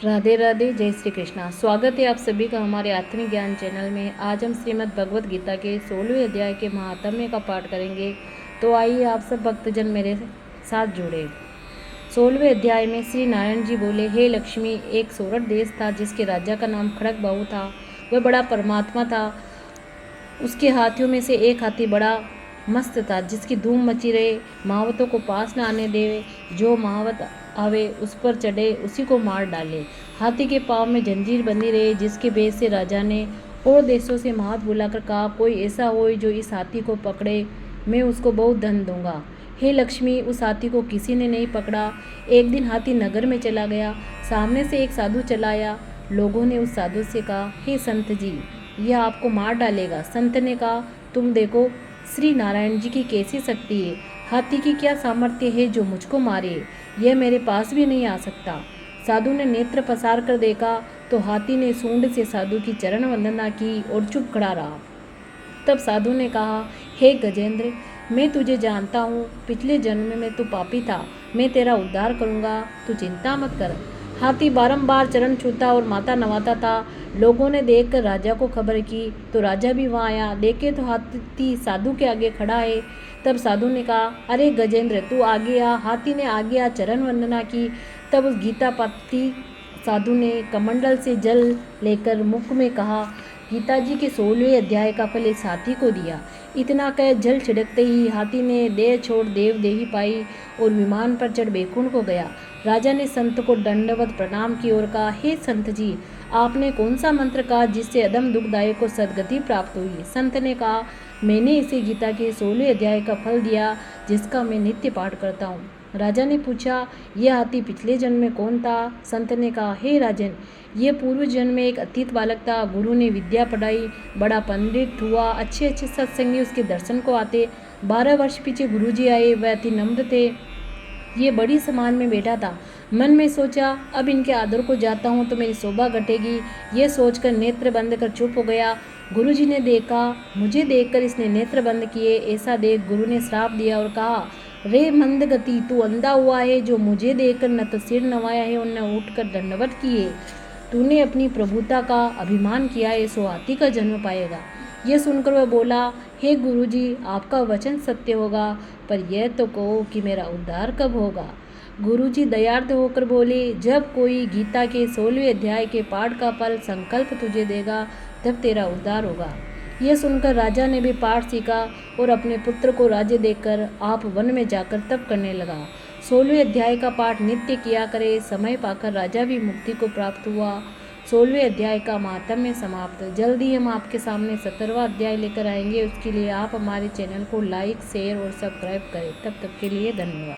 राधे राधे, जय श्री कृष्णा। स्वागत है आप सभी का हमारे आत्मिक ज्ञान चैनल में। आज हम श्रीमद् भगवद गीता के 16वें अध्याय के महात्म्य का पाठ करेंगे। तो आइए आप सब भक्तजन मेरे साथ जुड़े। 16वें अध्याय में श्री नारायण जी बोले, हे लक्ष्मी, एक सोरठ देश था जिसके राजा का नाम खड़ग बाहु था। वह बड़ा परमात्मा था। उसके हाथियों में से एक हाथी बड़ा मस्त था, जिसकी धूम मची रहे, महावतों को पास न आने दे। जो महावत आवे उस पर चढ़े, उसी को मार डाले। हाथी के पाँव में जंजीर बंधी रही, जिसके भेद से राजा ने और देशों से महावत बुलाकर कहा, कोई ऐसा हो जो इस हाथी को पकड़े, मैं उसको बहुत धन दूंगा। हे लक्ष्मी, उस हाथी को किसी ने नहीं पकड़ा। एक दिन हाथी नगर में चला गया। सामने से एक साधु चला आया। लोगों ने उस साधु से कहा, हे संत जी, यह आपको मार डालेगा। संत ने कहा, तुम देखो श्री नारायण जी की कैसी शक्ति है। हाथी की क्या सामर्थ्य है जो मुझको मारे। यह मेरे पास भी नहीं आ सकता। साधु ने नेत्र पसार कर देखा तो हाथी ने सूंड से साधु की चरण वंदना की और चुप खड़ा रहा। तब साधु ने कहा, हे गजेंद्र, मैं तुझे जानता हूँ। पिछले जन्म में तू पापी था। मैं तेरा उद्धार करूँगा, तू चिंता मत कर। हाथी बारंबार चरण छूता और माथा नवाता था। लोगों ने देखकर राजा को खबर की तो राजा भी वहाँ आया। देखे तो हाथी साधु के आगे खड़ा है। तब साधु ने कहा, अरे गजेंद्र, तू आगे आ। हाथी ने आगे आ चरण वंदना की। तब उस गीता पाती साधु ने कमंडल से जल लेकर मुख में कहा, गीता जी के 16वें अध्याय का फल इस हाथी को दिया। इतना कह जल छिड़कते ही हाथी ने देह छोड़ देव देही पाई और विमान पर चढ़ बैकुंठ को गया। राजा ने संत को दंडवत प्रणाम की और कहा, हे संत जी, आपने कौन सा मंत्र कहा जिससे अदम दुखदायक को सदगति प्राप्त हुई। संत ने कहा, मैंने इसे गीता के 16वें अध्याय का फल दिया, जिसका मैं नित्य पाठ करता हूँ। राजा ने पूछा, यह हाथी पिछले जन्म में कौन था। संत ने कहा, हे राजन, यह पूर्व जन्म में एक अतीत बालक था। गुरु ने विद्या पढ़ाई, बड़ा पंडित हुआ। अच्छे अच्छे सत्संगी उसके दर्शन को आते। 12 वर्ष पीछे गुरुजी आए। वह अति नम्र थे। ये बड़ी समाज में बैठा था। मन में सोचा, अब इनके आदर को जाता हूँ तो मेरी शोभा घटेगी। ये सोचकर नेत्र बंद कर चुप हो गया। गुरुजी ने देखा, मुझे देखकर इसने नेत्र बंद किए। ऐसा देख गुरु ने श्राप दिया और कहा, रे मंदगति, तू अंधा हुआ है, जो मुझे देखकर न तो सिर नवाया है और न उठकर दंडवत किए। तूने अपनी प्रभुता का अभिमान किया है, सो हाथी का जन्म पाएगा। यह सुनकर वह बोला, हे गुरुजी, आपका वचन सत्य होगा, पर यह तो कहो कि मेरा उद्धार कब होगा। गुरुजी दयार्थ होकर बोले, जब कोई गीता के 16वें अध्याय के पाठ का फल संकल्प तुझे देगा, तब तेरा उद्धार होगा। यह सुनकर राजा ने भी पाठ सीखा और अपने पुत्र को राज्य देकर आप वन में जाकर तप करने लगा। 16वें अध्याय का पाठ नित्य किया करे। समय पाकर राजा भी मुक्ति को प्राप्त हुआ। 16वें अध्याय का महात्म्य समाप्त। जल्दी हम आपके सामने 17वां अध्याय लेकर आएंगे। उसके लिए आप हमारे चैनल को लाइक, शेयर और सब्सक्राइब करें। तब तक के लिए धन्यवाद।